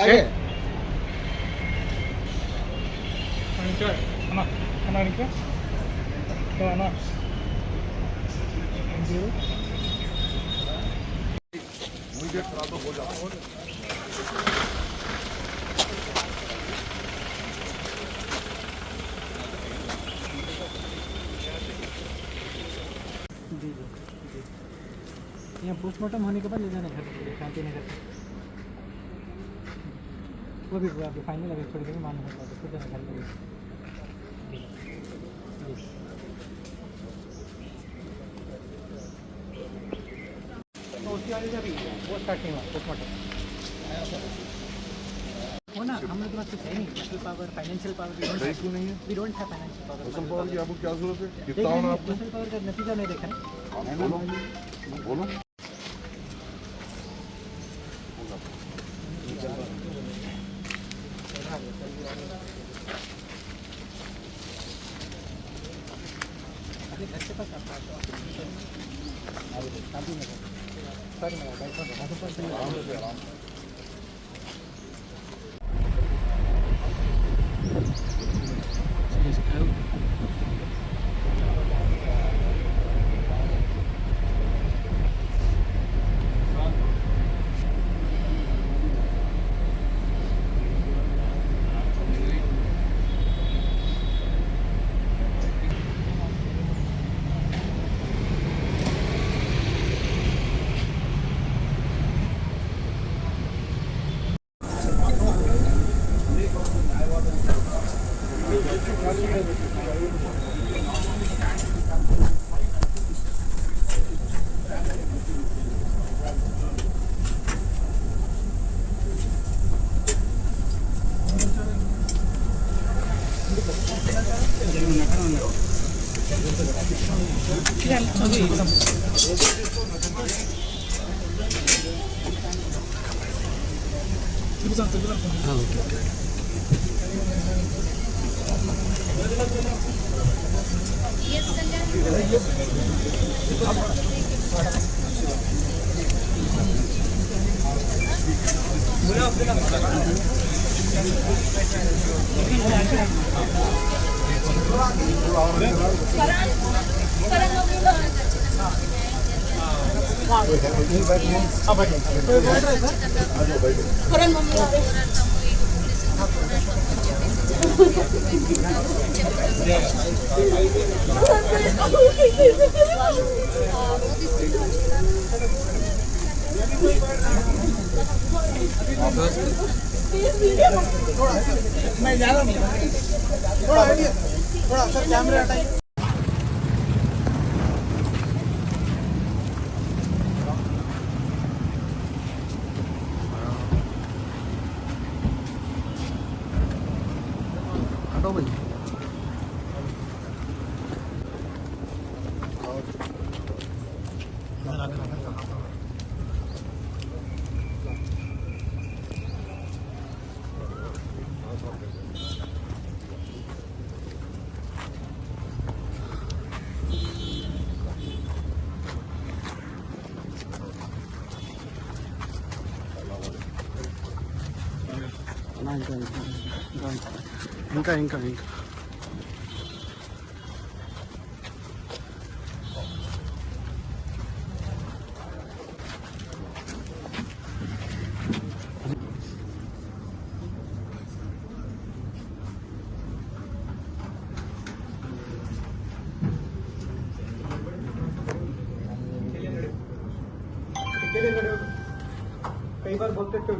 आगे मुझे थोड़ा तो हो जाओ जी जी जी यहाँ पोस्टमार्टम होने के बाद ले जाना घर शांति नगर वो भी अभी फाइनल अभी थोड़ी देर में मालूम होगा तो खुद जाना घर में जी जी तो उसकी वाली से अभी वो स्टार्ट नहीं हुआ पोस्टमार्टम हो ना हम लोग के पास कुछ है नहीं social power financial power we don't have financial power social power की आपको क्या जरूरत है? कितना होना आपको? सोशल पावर का नतीजा नहीं देखा ना बोलो बोलो अभी घर के पास आपका शांति नगर सॉरी मेरा बाइक पर आराम से मैं जा रहा हूँ थोड़ा सर कैमरा हटाइए हटो भाई ఇంకా कई बार बोलते थे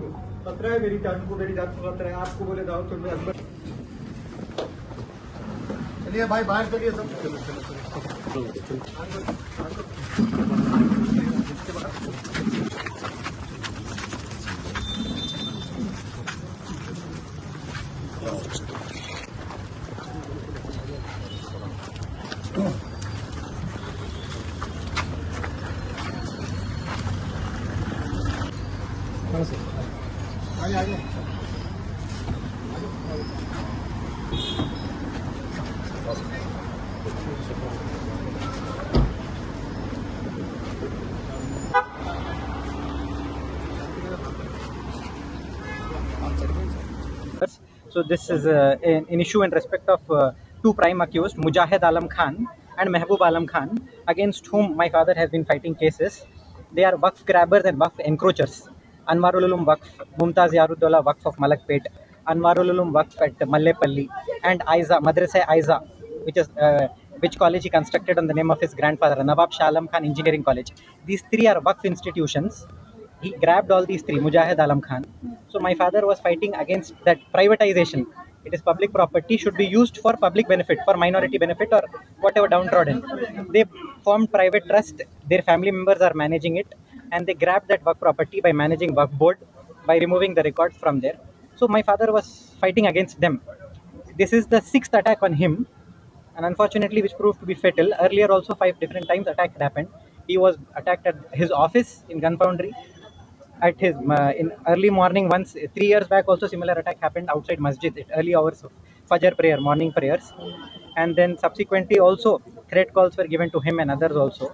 खतरा है मेरी जान को, मेरी जान को खतरा है, आपको बोले जाओ तो मैं अंदर। चलिए भाई बाहर चलिए सब। आगे So this is an issue in respect of two prime accused, Mujahid Alam Khan and Mehboob Alam Khan, against whom my father has been fighting cases. They are Waqf grabbers and Waqf encroachers. Anwarul Ulum Waqf, Mumtaz Yarudullah Waqf of Malakpet, Anwarul Ulum Waqf at Mallepalli, and Aiza, Madrasa Aiza, which college he constructed on the name of his grandfather, Nawab Shah Alam Khan Engineering College. These three are Waqf institutions. He grabbed all these three, Mujahid Alam Khan. So my father was fighting against that privatization. It is public property, should be used for public benefit, for minority benefit or whatever downtrodden. They formed private trust, their family members are managing it, and they grabbed that work property by managing work board, by removing the records from there. So my father was fighting against them. This is the sixth attack on him, and unfortunately which proved to be fatal. Earlier also 5 different times attack had happened. He was attacked at his office in Gunfoundry, at his in early morning once. 3 years back also similar attack happened outside masjid at early hours of Fajr prayer, morning prayers. And then subsequently also threat calls were given to him and others also.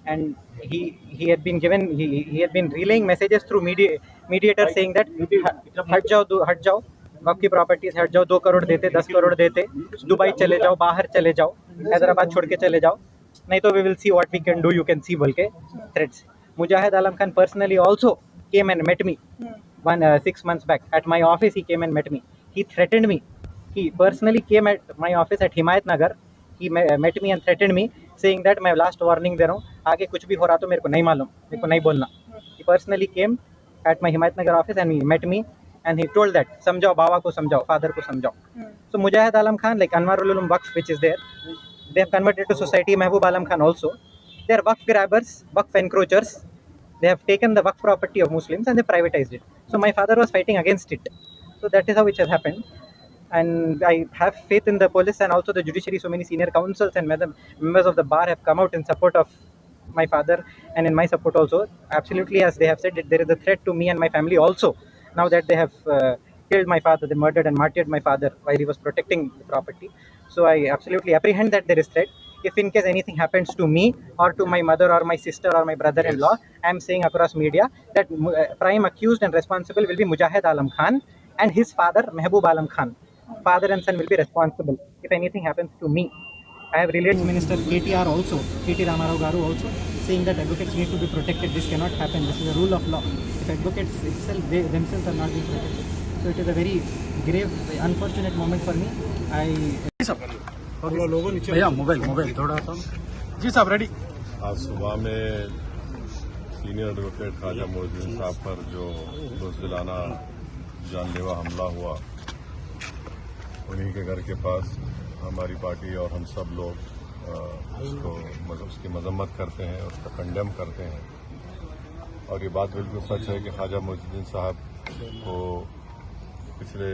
And he had been given, he had been relaying messages through mediator saying that हट जाओ वक्त की properties हट जाओ, 2 करोड़ देते, 10 करोड़ देते, Dubai चले जाओ, बाहर चले जाओ, हैदराबाद छोड़ के चले जाओ, नहीं तो we will see what we can do, you can see बोल के threats. Mujahid Alam Khan personally also came and met me 6 months back at my office. He came and met me. He threatened me. He personally came at my office at Himayat Nagar. He met me and threatened me, saying that मैं last warning दे रहा हूँ, आगे कुछ भी हो रहा तो मेरे को नहीं मालूम, मेरे को नहीं बोलना. He personally came at my Himayat Nagar office and he met me and he told that समझाओ बाबा को समझाओ, father को समझाओ. So Mujahid Alam Khan, like Anwarul Ulum Waqf, which is there, they have converted to society. Mehboob Alam Khan also. They are Waqf grabbers, Waqf encroachers. They have taken the Waqf property of Muslims and they privatized it. So my father was fighting against it. So that is how it has happened. And I have faith in the police and also the judiciary. So many senior counsels and members of the bar have come out in support of my father and in my support also. Absolutely, as they have said, there is a threat to me and my family also. Now that they have killed my father, they murdered and martyred my father while he was protecting the property. So I absolutely apprehend that there is threat. If in case anything happens to me or to my mother or my sister or my brother-in-law, I am saying across media that prime accused and responsible will be Mujahid Alam Khan and his father Mehboob Alam Khan. Father and son will be responsible if anything happens to me. I have relayed Minister KTR also, KT Ramarao Garu also, saying that advocates need to be protected. This cannot happen. This is a rule of law. If advocates itself, they themselves are not being protected. So it is a very grave, unfortunate moment for me. भैया mobile थोड़ा सा. जी साहब ready. आज सुबह में senior advocate Khwaja Moinuddin साहब पर जो बुज़दिलाना जानलेवा हमला हुआ, उन्हीं के घर के पास हमारी पार्टी और हम सब लोग उसकी मजम्मत करते हैं, उसको कंडेम करते हैं. और ये बात बिल्कुल सच है कि ख्वाजा मोइनुद्दीन साहब को पिछले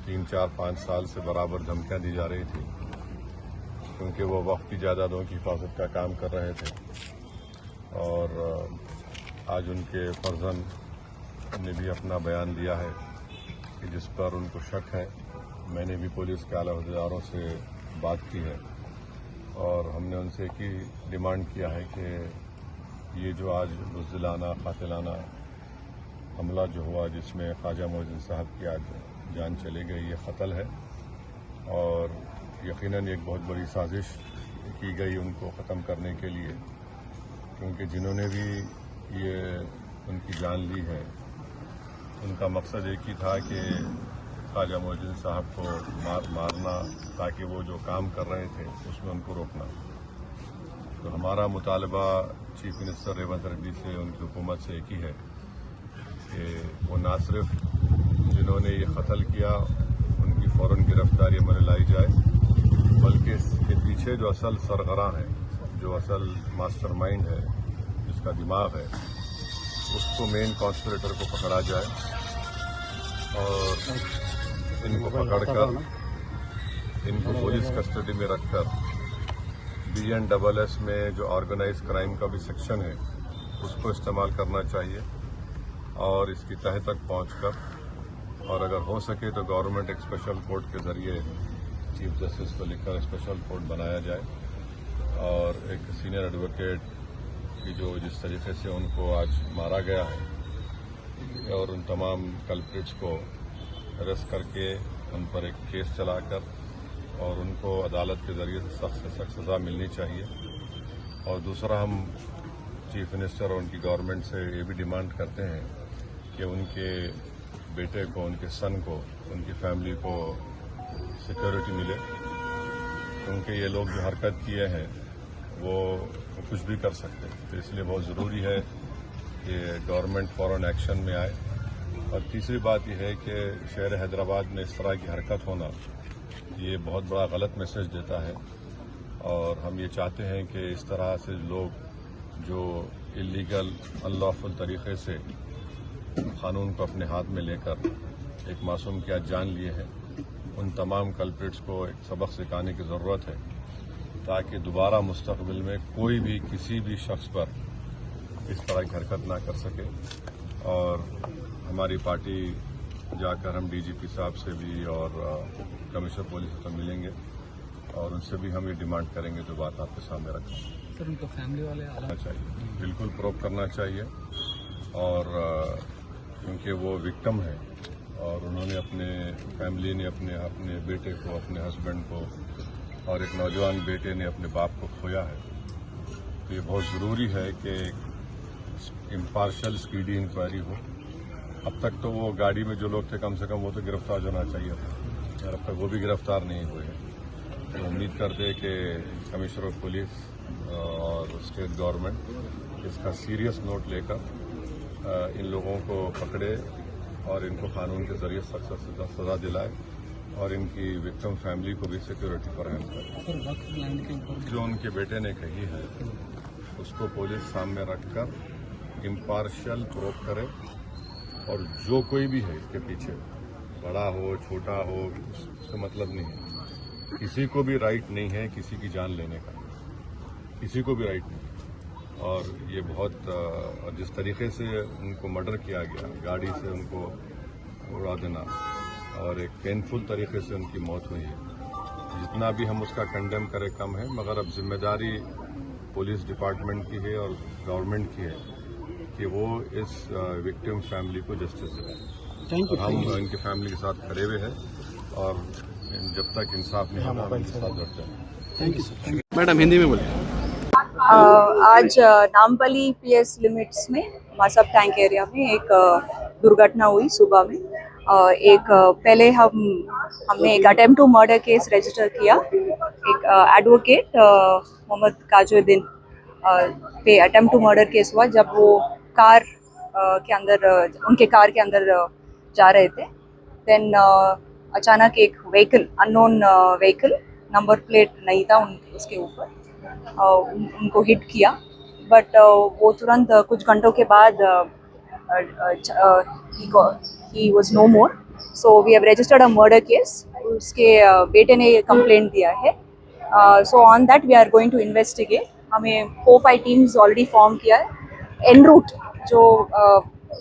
3, 4, 5 साल से बराबर धमकियां दी जा रही थी, क्योंकि वो वक्फ की जायदादों की हिफाजत का काम कर रहे थे. और आज उनके फर्जंद ने भी अपना बयान दिया है कि जिस पर उनको शक है. मैंने भी पुलिस के आला अहदेदारों से बात की है और हमने उनसे एक ही डिमांड किया है कि ये जो आज बुज़दिलाना कातिलाना हमला जो हुआ, जिसमें ख्वाजा मोइनुद्दीन साहब की आज जान चली गई, ये क़त्ल है और यकीनन एक बहुत बड़ी साजिश की गई उनको ख़त्म करने के लिए, क्योंकि जिन्होंने भी ये उनकी जान ली है, उनका मकसद एक ही था कि ख्वाजा मोइनुद्दीन साहब को मारना, ताकि वो जो काम कर रहे थे उसमें उनको रोकना. तो हमारा मुतालबा चीफ मिनिस्टर रेवंत रेड्डी से, उनकी हुकूमत से एक ही है कि वो ना सिर्फ जिन्होंने ये कत्ल किया उनकी फ़ौरन गिरफ्तारी में लाई जाए, बल्कि इसके पीछे जो असल सरगरा है, जो असल मास्टरमाइंड है, जिसका दिमाग है, उसको मेन कॉन्स्पिरेटर को पकड़ा जाए और इनको पकड़कर इनको पुलिस कस्टडी में रखकर BNSS में जो ऑर्गेनाइज क्राइम का भी सेक्शन है उसको इस्तेमाल करना चाहिए और इसकी तह तक पहुंचकर, और अगर हो सके तो गवर्नमेंट एक स्पेशल कोर्ट के जरिए चीफ जस्टिस को लिखकर स्पेशल कोर्ट बनाया जाए और एक सीनियर एडवोकेट की जो जिस तरीके से उनको आज मारा गया है और उन तमाम कल्प्रिट्स को अरेस्ट करके उन पर एक केस चलाकर और उनको अदालत के ज़रिए से सख्त सज़ा मिलनी चाहिए। और दूसरा, हम चीफ मिनिस्टर और उनकी गवर्नमेंट से ये भी डिमांड करते हैं कि उनके बेटे को, उनके सन को, उनकी फैमिली को सिक्योरिटी मिले, क्योंकि ये लोग जो हरकत किए हैं वो कुछ भी कर सकते हैं। तो इसलिए बहुत ज़रूरी है कि गवर्नमेंट फौरन एक्शन में आए। और तीसरी बात यह है कि शहर हैदराबाद में इस तरह की हरकत होना ये बहुत बड़ा गलत मैसेज देता है। और हम ये चाहते हैं कि इस तरह से लोग जो इलीगल अनलॉफुल तरीके से कानून को अपने हाथ में लेकर एक मासूम की आज जान लिए हैं, उन तमाम कल्प्रिट्स को एक सबक सिखाने की ज़रूरत है, ताकि दोबारा मुस्तकबिल में कोई भी किसी भी शख्स पर इस तरह की हरकत ना कर सके। और हमारी पार्टी जाकर हम डीजीपी साहब से भी और कमिश्नर पुलिस से तो मिलेंगे और उनसे भी हम ये डिमांड करेंगे जो बात आपके सामने रखा। सर उनको फैमिली वाले करना चाहिए, बिल्कुल प्रूव करना चाहिए। और क्योंकि वो विक्टिम है और उन्होंने अपने फैमिली ने अपने बेटे को, अपने हस्बैंड को और एक नौजवान बेटे ने अपने बाप को खोया है, तो ये बहुत ज़रूरी है कि इम्पार्शल स्पीडी इंक्वायरी हो। अब तक तो वो गाड़ी में जो लोग थे कम से कम वो तो गिरफ्तार होना चाहिए था, और अब तक वो भी गिरफ्तार नहीं हुए हैं। तो उम्मीद करते हैं कि कमिश्नर ऑफ पुलिस और स्टेट गवर्नमेंट इसका सीरियस नोट लेकर इन लोगों को पकड़े और इनको कानून के जरिए सख्त सज़ा दिलाए और इनकी विक्टिम फैमिली को भी सिक्योरिटी फराहम करे। जो उनके बेटे ने कही है उसको पुलिस सामने रखकर इम्पार्शियल प्रूव करे, और जो कोई भी है इसके पीछे, बड़ा हो छोटा हो, उससे मतलब नहीं है। किसी को भी राइट नहीं है किसी की जान लेने का, किसी को भी राइट नहीं। और ये बहुत जिस तरीके से उनको मर्डर किया गया, गाड़ी से उनको उड़ा देना और एक पेनफुल तरीके से उनकी मौत हुई है, जितना भी हम उसका कंडेम करें कम है। मगर अब जिम्मेदारी पुलिस डिपार्टमेंट की है और गवर्नमेंट की है कि वो इस विक्टिम फैमिली को जस्टिस दिलाए। हम इनकी फैमिली के साथ खड़े हुए हैं और जब तक इंसाफ नहीं होगा हम इनके साथ लड़ते हैं। Thank you sir. Madam Hindi में बोलिए। आज नामपल्ली पीएस लिमिट्स में मासब टैंक एरिया में एक दुर्घटना हुई सुबह में। पहले हमने एक attempt to murder case register किया। एक एडवोकेट मोहम्मद काजुद्दीन पे अटेम्प्ट टू मर्डर केस हुआ जब वो कार के अंदर उनके कार के अंदर जा रहे थे। देन अचानक एक vehicle, unknown vehicle, number plate नहीं था उसके ऊपर, उनको हिट किया। बट वो तुरंत कुछ घंटों के बाद ही was no more. So we have registered a murder case. उसके बेटे ने कंप्लेंट दिया है। So on that we are going to investigate. हमें 4-5 टीम्स ऑलरेडी फॉर्म किया है। एन रूट जो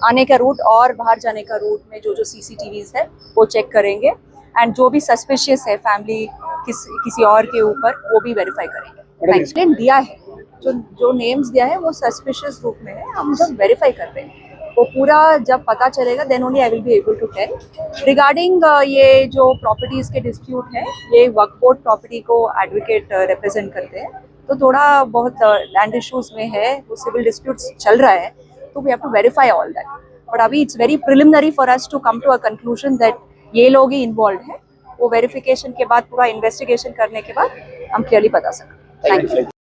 आने का रूट और बाहर जाने का रूट में जो CCTVs है वो चेक करेंगे, एंड जो भी सस्पिशियस है फैमिली किसी और के ऊपर वो भी वेरीफाई करेंगे। एक्सप्लेन दिया है, जो नेम्स दिया है वो सस्पिशियस रूप में है। हम जब वेरीफाई कर रहे हैं वो पूरा जब पता चलेगा then only I will be able to tell. Regarding ये जो प्रॉपर्टीज़ के डिस्प्यूट है, ये वक्फ बोर्ड प्रॉपर्टी को एडवोकेट रिप्रेजेंट करते हैं, तो थोड़ा बहुत लैंड इश्यूज में है, वो सिविल डिस्प्यूट्स चल रहा है, तो we have to verify all that. But अभी it's very preliminary for us to come to a conclusion that ये लोग ही इन्वॉल्व है। वो वेरिफिकेशन के बाद, पूरा इन्वेस्टिगेशन करने के बाद हम क्लियरली बता सकते हैं। Thank you.